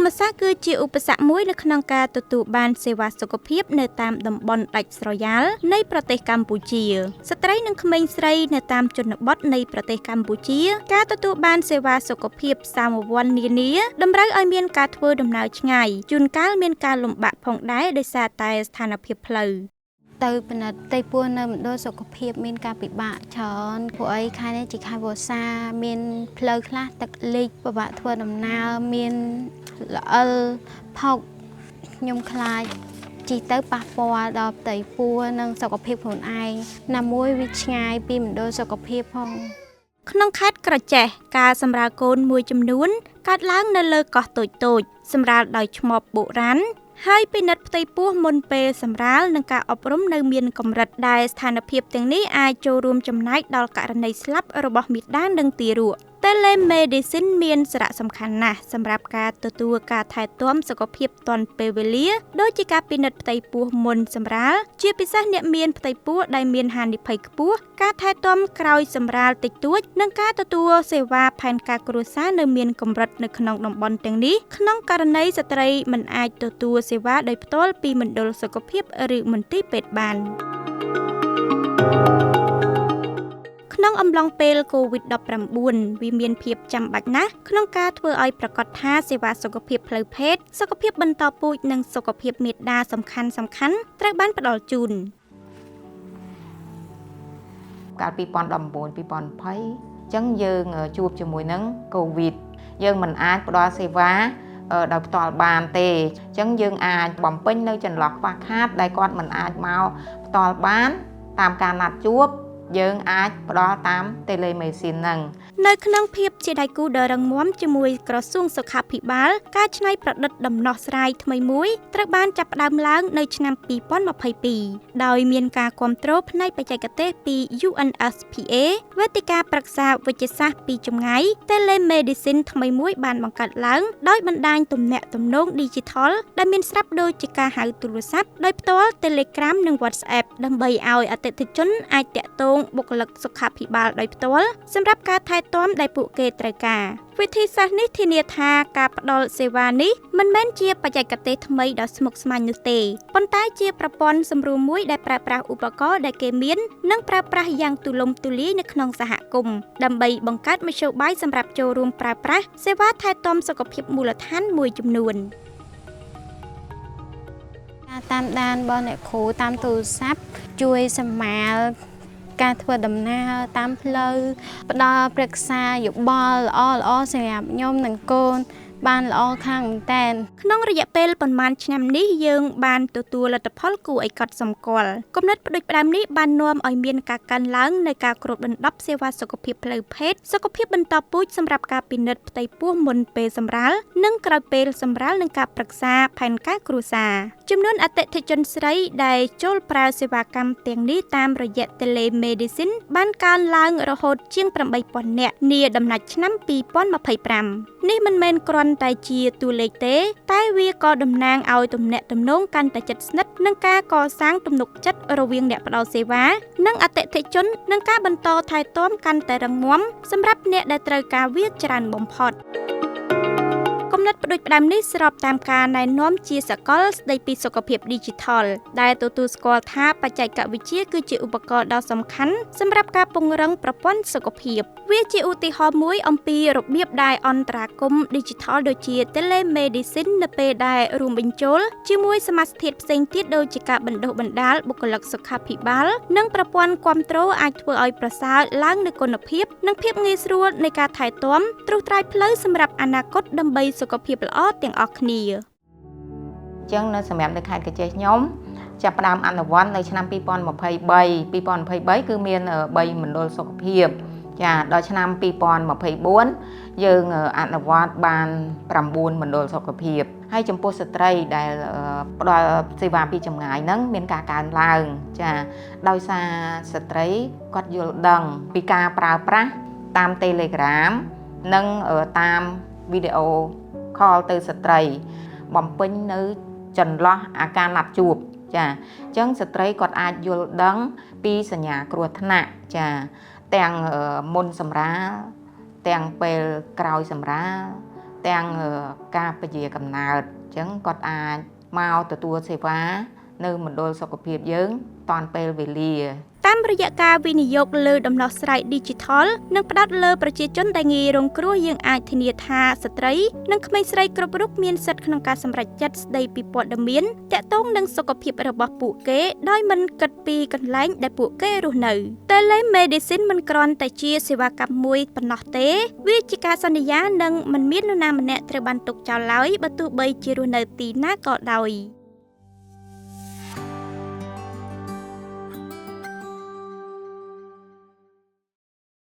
មសាស្ត្រគឺជាឧបសគ្គមួយនៅក្នុងការទទួលបានសេវាសុខភាពនៅតាមតំបន់ដាច់ស្រយាលនៃប្រទេសកម្ពុជាស្ត្រីនិងក្មេងស្រីនៅតាមជនបទនៃប្រទេសកម្ពុជាការទទួលបានសេវាសុខភាពសាមវ័ននានាតម្រូវឲ្យមានការធ្វើដំណើរឆ្ងាយជួនកាលមានការលំបាកផងដែរដោយសារតែស្ថានភាពផ្លូវទៅពិនិត្យផ្ទៃពោះនៅមណ្ឌលសុខភាពមានការពិបាកច្រើនព្រោះអីខែនេះជាខែវស្សាមានផ្លូវខ្លះទឹកលិចពិបាកធ្វើដំណើរមានល្អិលផុកខ្ញុំខ្លាចជីទៅប៉ះពាល់ដល់ផ្ទៃពោះនិងសុខភាពខ្លួនឯងណាមួយវាឆ្ងាយពីមណ្ឌលសុខភាពផងក្នុងខេត្តក្រចេះការសម្រាលកូនមួយចំនួនកើតឡើងនៅលើកោះតូចៗសម្រាលដោយឆ្មបបុរាណហើយពិនិត្យផ្ទៃពោះមុនពេលសម្រាលនិងការអប់រំនៅមានកម្រិតដែលស្ថានភាពទាំងនេះអាចចូលរួមចំណែកដល់ករណីស្លាប់របស់មាតានិងទារកTelemedicine មានសារៈសំខាន់ណាស់សម្រាប់ការទទួលការថែទាំសុខភាពទាន់ពេលវេលាដូចជាការពិនិត្យផ្ទៃពោះមុនសម្រាលជាពិសេសអ្នកមានផ្ទៃពោះដែលមានហានិភ័យខ្ពស់ការថែទាំក្រោយសម្រាលតិចតួចនិងការទទួលសេវាផែនការគ្រួសារនៅមានកម្រិតនៅក្នុងតំបន់ទាំងនេះក្នុងករណីស្ត្រីមិនអាចទទួលសេវាដោយផ្ទាល់ពីមណ្ឌលសុខភាពឬមន្ទីរពេទ្យបានក្នុងអំឡុងពេល COVID-19 វាមានភាពចាំបាច់ណាស់ក្នុងការធ្វើឲ្យប្រកាសថាសេវាសុខភាពផ្លូវភេទសុខភាពបន្តពូជនិងសុខភាពមាតាសំខាន់ត្រូវបានផ្ដល់ជូនកាល2019 2020អញ្ចឹងយើងជួបជាមួយនឹង COVID យើងមិនអាចផ្ដល់សេវាដោយផ្ទាល់បានទេអញ្ចឹងយើងអាចបំពេញនៅចន្លោះខ្វះខាតដែលគាត់មិនអាចមកផ្ទាល់បានតាមការណាត់ជួបយើងអាចផ្ដល់តាម Telemedicine ហ្នឹងនៅក្នុងភាពជាដៃគូដ៏រឹងមាំជាមួយក្រសួងសុខាភិបាលការច្នៃប្រឌិតដំណោះស្រាយថ្មីមួយត្រូវបានចាប់ផ្ដើមឡើងនៅឆ្នាំ2022ដោយមានការគាំទ្រផ្នែកបច្ចេកទេសពី UNSPA វេទិកាប្រឹក្សាវិទ្យាសាស្ត្រពីចម្ងាយ Telemedicine ថ្មីមួយបានបង្កើតឡើងដោយបណ្ដាញទំនាក់ទំនង Digital ដែលមានស្រាប់ដូចជាការហៅទូរស័ព្ទដោយផ្ទាល់ Telegram និង WhatsApp ដើម្បីឲ្យអតិថិជនអាចតាក់ទងបុគ្គលិកសុខាភិបាលដោយផ្ទាល់សម្រាប់ការថែទាំដែលពួកគេត្រូវការវិធីសាស្ត្រនេះធានាថាការផ្ដល់សេវានេះមិនមែនជាបច្ចេកទេសថ្មីដ៏ស្មុគស្មាញនោះទេប៉ុន្តែជាប្រព័ន្ធសម្រួលមួយដែលប្រើប្រាស់ឧបករណ៍ដែលគេមាននិងប្រើប្រាស់យ៉ាងទូលំទូលាយនៅក្នុងសហគមន៍ដើម្បីបង្កើតមធ្យោបាយសម្រាប់ចូលរួមប្រើប្រាស់សេវាថែទាំសុខភាពមូលដ្ឋានមួយចំនួនការតាមដានរបស់អ្នកគ្រូតាមទូរស័ព្ទជួយសម្មាលការធ្វើដំណើរតាមផ្លូវផ្ដល់ប្រឹក្សាយោបល់ល្អៗសម្រាប់ខ្ញុំនិងកូនបានល្អខាងមែនទែនក្នុងរយៈពេលប៉ុន្មានឆ្នាំនេះយើងបានទទួលលទ្ធផលគួរឲ្យកត់សម្គាល់គំនិតផ្ដួចផ្ដើមនេះបាននាំឲ្យមានការកើនឡើងនៃការគ្របដណ្ដប់សេវាសុខភាពផ្លូវភេទសុខភាពបន្តពូជសម្រាប់ការពិនិត្យផ្ទៃពោះមុនពេលសម្រាលនិងក្រោយពេលសម្រាលនិងការប្រឹក្សាផែនការគ្រួសារចំនួនអតិថិជនស្រីដែលចូលប្រើសេវាកម្មទាំងនេះតាមរយៈ Telemedicine បានកើនឡើងរហូតជាង 8,000 នាក់នាដំណាច់ឆ្នាំ2025នេះមិនមែនគ្រាន់តែជាតួលេខទេតែវាក៏តំណាងឲ្យទំនាក់ទំនងកាន់តែជិតស្និទ្ធនិងការកសាងទំនុកចិត្តរវាងអ្នកផ្ដល់សេវានិងអតិថិជននិងការបន្តថែទាំកាន់តែរឹងមាំសម្រាប់អ្នកដែលត្រូវការវាច្រើនបំផុតគំនិតផ្ដួចផ្ដើមនេះស្របតាមការណែនាំជាសកលស្ដីពីសុខភាព Digital ដែលទទួលស្គាល់ថាបច្ចេកវិទ្យាគឺជាឧបករណ៍ដ៏សំខាន់សម្រាប់ការពង្រឹងប្រព័ន្ធសុខភាពវាជាឧទាហរណ៍មួយអំពីរបៀបដែលអន្តរាគមន៍ Digital ដូចជា Telemedicine នៅពេលដែលរួមបញ្ចូលជាមួយសមាសធាតុផ្សេងទៀតដូចជាការបណ្ដុះបណ្ដាលបុគ្គលិកសុខាភិបាលនិងប្រព័ន្ធគាំទ្រអាចធ្វើឲ្យប្រសើរឡើងនូវគុណភាពនិងភាពងាយស្រួលនៃការថែទាំត្រួសត្រាយផ្លូវសម្រាប់អនាគតដើម្បីសុខភាពល្អទាំងអស់គ្នាអញ្ចឹងនៅសម្រាប់នៅខេត្តកញ្ចេះខ្ញុំចាប់ផ្ដើមអនុវត្តនៅឆ្នាំ2023គឺមាន3មណ្ឌលសុខភាពចាដល់ឆ្នាំ2024យើងអនុវត្តបាន9មណ្ឌលសុខភាពហើយចំពោះស្ត្រីដែលផ្ដល់សេវាពីចម្ងាយហ្នឹងមានការកើនឡើងចាដោយសារស្ត្រីគាត់យល់ដឹងពីការប្រើប្រាស់តាម Telegram និងតាមវីដេអូ call ទៅស្ត្រីបំពេញនៅចន្លោះអាការណាត់ជួបចាអញ្ចឹងស្ត្រីគាត់អាចយល់ដឹងពីសញ្ញាគ្រោះថ្នាក់ចាទាំងមុនសម្រាលទាំងពេលក្រោយសម្រាល ទាំងការពជាកំណើតអញ្ចឹងគាត់អាចមកទទួលសេវានៅមណ្ឌលសុខភាពយើងតាន់ពេលវេលា តាមរយៈការវិនិយោគលើដំណោះស្រាយ Digital និងផ្ដោតលើប្រជាជនដែលងាយរងគ្រោះយើងអាចធានាថាស្ត្រីនិងក្មេងស្រីគ្រប់រូបមានសិទ្ធិក្នុងការសម្រេចចិត្តស្ដីពីព័ត៌មានទាក់ទងនឹងសុខភាពរបស់ពួកគេដោយមិនគិតពីកន្លែងដែលពួកគេរស់នៅ Telemedicine មិនគ្រាន់តែជាសេវាកម្មមួយប៉ុណ្ណោះទេវាជាការសន្យានិងមិនមាននរណាម្នាក់ត្រូវបានទុកចោលឡើយបើទោះបីជារស់នៅទីណាក៏ដោយ